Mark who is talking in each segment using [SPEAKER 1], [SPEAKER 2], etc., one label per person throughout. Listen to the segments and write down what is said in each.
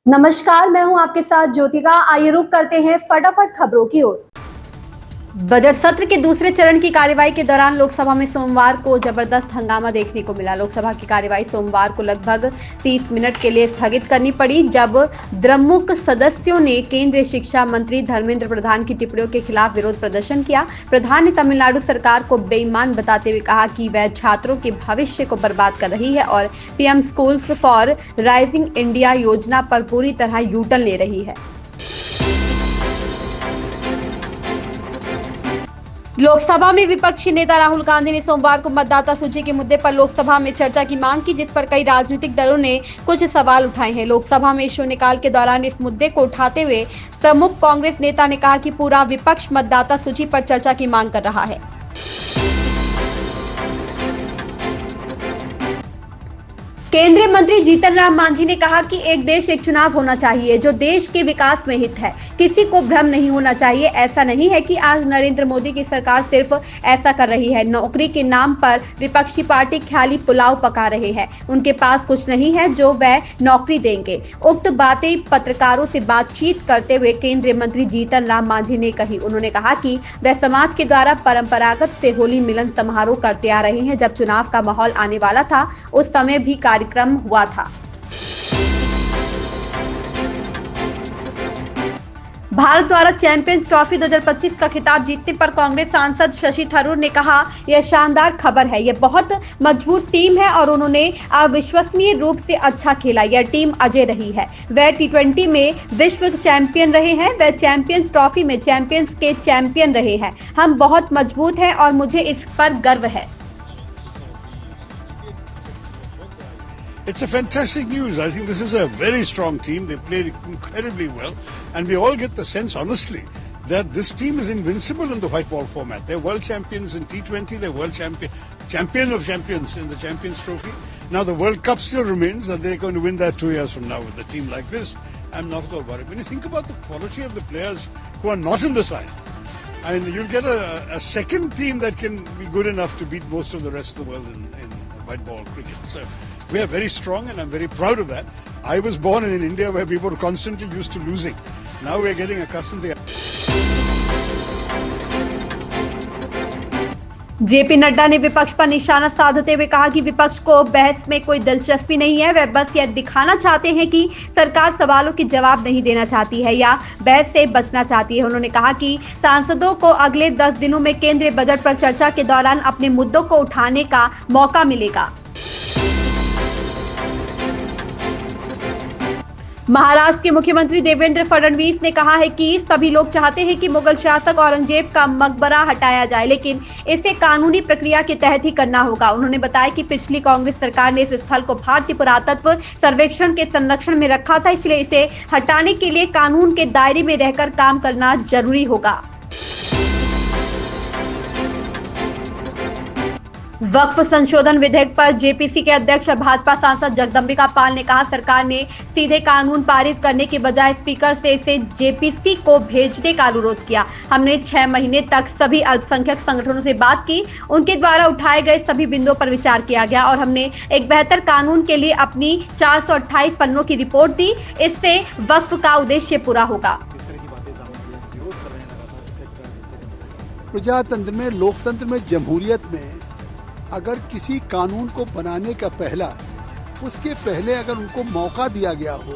[SPEAKER 1] नमस्कार, मैं हूं आपके साथ ज्योतिका। आइए रुक करते हैं फटाफट खबरों की ओर। बजट सत्र के दूसरे चरण की कार्यवाही के दौरान लोकसभा में सोमवार को जबरदस्त हंगामा देखने को मिला। लोकसभा की कार्यवाही सोमवार को लगभग 30 मिनट के लिए स्थगित करनी पड़ी, जब द्रमुक सदस्यों ने केंद्रीय शिक्षा मंत्री धर्मेंद्र प्रधान की टिप्पणियों के खिलाफ विरोध प्रदर्शन किया। प्रधान ने तमिलनाडु सरकार को बेईमान बताते हुए कहा कि वह छात्रों के भविष्य को बर्बाद कर रही है और PM schools for rising India योजना पर पूरी तरह यू-टर्न ले रही है। लोकसभा में विपक्षी नेता राहुल गांधी ने सोमवार को मतदाता सूची के मुद्दे पर लोकसभा में चर्चा की मांग की, जिस पर कई राजनीतिक दलों ने कुछ सवाल उठाए हैं। लोकसभा में शून्यकाल के दौरान इस मुद्दे को उठाते हुए प्रमुख कांग्रेस नेता ने कहा कि पूरा विपक्ष मतदाता सूची पर चर्चा की मांग कर रहा है। केंद्रीय मंत्री जीतन राम मांझी ने कहा कि एक देश एक चुनाव होना चाहिए जो देश के विकास में हित है। किसी को भ्रम नहीं होना चाहिए। ऐसा नहीं है कि आज नरेंद्र मोदी की सरकार सिर्फ ऐसा कर रही है। नौकरी के नाम पर विपक्षी पार्टी ख्याली पुलाव पका रहे हैं। उनके पास कुछ नहीं है जो वह नौकरी देंगे। उक्त बातें पत्रकारों से बातचीत करते हुए केंद्रीय मंत्री जीतन राम मांझी ने कही। उन्होंने कहा कि वह समाज के द्वारा परंपरागत से होली मिलन समारोह करते आ रहे हैं। जब चुनाव का माहौल आने वाला था उस समय भी कार्यक्रम हुआ था। भारत द्वारा चैंपियंस ट्रॉफी 2025 का खिताब जीतने पर कांग्रेस सांसद शशि थरूर ने कहा, यह शानदार खबर है। यह बहुत मजबूत टीम है और उन्होंने अविश्वसनीय रूप से अच्छा खेला। यह टीम अजय रही है। वह T20 में विश्व चैंपियन रहे हैं। वह चैंपियंस ट्रॉफी में चैंपियंस के चैंपियन रहे हैं। हम बहुत मजबूत हैं और मुझे इस पर गर्व है।
[SPEAKER 2] It's a fantastic news. I think this is a very strong team. They played incredibly well. And we all get the sense, honestly, that this team is invincible in the white ball format. They're world champions in T20. They're world champion of champions in the Champions Trophy. Now the World Cup still remains, and they're going to win that 2 years from now with a team like this. I'm not at all worried. When you think about the quality of the players who are not in the side, I mean, you'll get a second team that can be good enough to beat most of the rest of the world in white ball cricket. So we are very strong, and I'm very proud of that. I was born in India where we were constantly used to losing. Now we're getting accustomed to
[SPEAKER 1] JP Nadda ने विपक्ष पर निशाना साधते हुए कहा कि विपक्ष को बहस में कोई दिलचस्पी नहीं है। वह बस यह दिखाना चाहते हैं कि सरकार सवालों के जवाब नहीं देना चाहती है या बहस से बचना चाहती है। उन्होंने कहा कि सांसदों को अगले 10 दिनों में केंद्रीय बजट पर चर्चा के दौरान अपने मुद्दों को उठाने का मौका मिलेगा। महाराष्ट्र के मुख्यमंत्री देवेंद्र फडणवीस ने कहा है कि सभी लोग चाहते हैं कि मुगल शासक औरंगजेब का मकबरा हटाया जाए, लेकिन इसे कानूनी प्रक्रिया के तहत ही करना होगा। उन्होंने बताया कि पिछली कांग्रेस सरकार ने इस स्थल को भारतीय पुरातत्व सर्वेक्षण के संरक्षण में रखा था, इसलिए इसे हटाने के लिए कानून के दायरे में रहकर काम करना जरूरी होगा। वक्फ संशोधन विधेयक पर जेपीसी के अध्यक्ष भाजपा सांसद जगदंबिका पाल ने कहा, सरकार ने सीधे कानून पारित करने के बजाय स्पीकर से इसे जेपीसी को भेजने का अनुरोध किया। हमने 6 महीने तक सभी अल्पसंख्यक संगठनों से बात की। उनके द्वारा उठाए गए सभी बिंदुओं पर विचार किया गया और हमने एक बेहतर कानून के लिए अपनी 428 पन्नों की रिपोर्ट दी। इससे वक्फ का उद्देश्य पूरा होगा।
[SPEAKER 3] प्रजातंत्र में, लोकतंत्र में, जमहूरियत में अगर किसी कानून को बनाने का उसके पहले अगर उनको मौका दिया गया हो,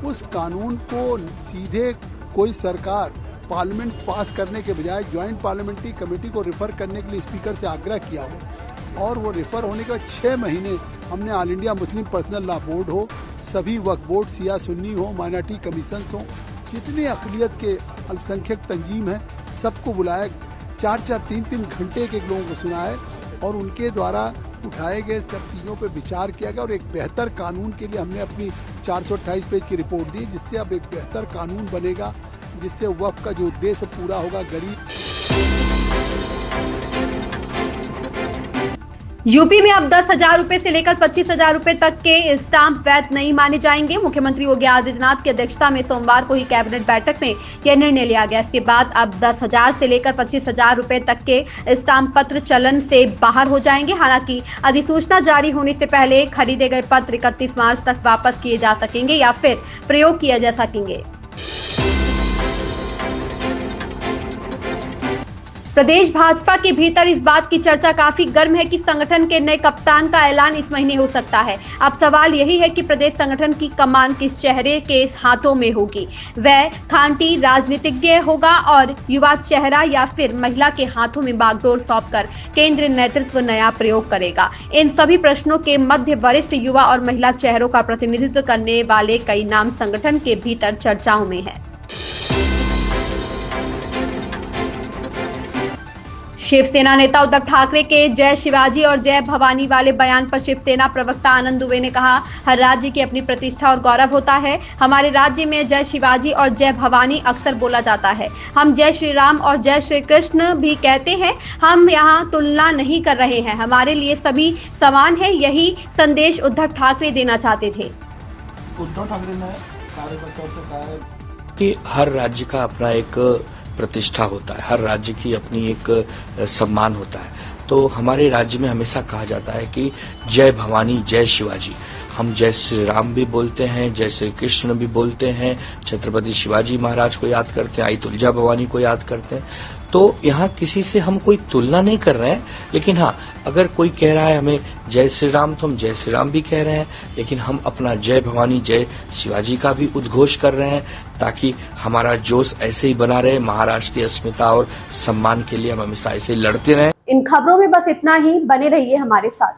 [SPEAKER 3] उस कानून को सीधे कोई सरकार पार्लियामेंट पास करने के बजाय ज्वाइंट पार्लियामेंट्री कमेटी को रेफर करने के लिए स्पीकर से आग्रह किया हो और वो रेफर होने के बाद 6 महीने हमने all India Muslim personal law board हो, सभी वक्फ बोर्ड, सिया सुन्नी हो, माइनॉरिटी कमीशंस हो, जितने अक़लियत के अल्पसंख्यक तंजीम हैं, सबको बुलाया, 4-4, 3-3 घंटे के लोगों को सुनाए और उनके द्वारा उठाए गए सब चीज़ों पे विचार किया गया और एक बेहतर कानून के लिए हमने अपनी 428 पेज की रिपोर्ट दी, जिससे अब एक बेहतर कानून बनेगा, जिससे वक्फ का जो उद्देश्य पूरा होगा। गरीब
[SPEAKER 1] यूपी में अब 10,000 रुपए से लेकर 25,000 रुपए तक के स्टाम्प वैध नहीं माने जाएंगे। मुख्यमंत्री योगी आदित्यनाथ की अध्यक्षता में सोमवार को ही कैबिनेट बैठक में यह निर्णय लिया गया। इसके बाद अब 10,000 से लेकर 25,000 रुपए तक के स्टाम्प पत्र चलन से बाहर हो जाएंगे। हालांकि अधिसूचना जारी होने से पहले खरीदे गए पत्र 31 मार्च तक वापस किए जा सकेंगे या फिर प्रयोग किए जा सकेंगे। प्रदेश भाजपा के भीतर इस बात की चर्चा काफी गर्म है कि संगठन के नए कप्तान का ऐलान इस महीने हो सकता है। अब सवाल यही है कि प्रदेश संगठन की कमान किस चेहरे के हाथों में होगी। वह खांटी राजनीतिज्ञ होगा और युवा चेहरा या फिर महिला के हाथों में बागडोर सौंपकर केंद्रीय नेतृत्व नया प्रयोग करेगा। इन सभी प्रश्नों के मध्य वरिष्ठ युवा और महिला चेहरों का प्रतिनिधित्व करने वाले कई नाम संगठन के भीतर चर्चाओं में है। शिवसेना नेता उद्धव ठाकरे के जय शिवाजी और जय भवानी वाले बयान पर शिवसेना प्रवक्ता आनंद दुबे ने कहा, हर राज्य की अपनी प्रतिष्ठा और गौरव होता है। हमारे राज्य में जय शिवाजी और जय भवानी अक्सर बोला जाता है। हम जय श्री राम और जय श्री कृष्ण भी कहते हैं। हम यहाँ तुलना नहीं कर रहे हैं। हमारे लिए सभी समान है। यही संदेश उद्धव ठाकरे देना चाहते थे।
[SPEAKER 4] उद्धव ठाकरे ने कार्यकर्ताओं से कहा है कि हर राज्य का अपना एक प्रतिष्ठा होता है, हर राज्य की अपनी एक सम्मान होता है। तो हमारे राज्य में हमेशा कहा जाता है कि जय भवानी जय शिवाजी। हम जय श्री राम भी बोलते हैं, जय श्री कृष्ण भी बोलते हैं, छत्रपति शिवाजी महाराज को याद करते हैं, आई तुलजा भवानी को याद करते हैं। तो यहाँ किसी से हम कोई तुलना नहीं कर रहे हैं, लेकिन हाँ, अगर कोई कह रहा है हमें जय श्री राम, तो हम जय श्री राम भी कह रहे हैं, लेकिन हम अपना जय भवानी जय शिवाजी का भी उद्घोष कर रहे हैं, ताकि हमारा जोश ऐसे ही बना रहे। महाराष्ट्र की अस्मिता और सम्मान के लिए हम हमेशा ऐसे ही लड़ते रहें।
[SPEAKER 1] इन खबरों में बस इतना ही। बने रहिए हमारे साथ।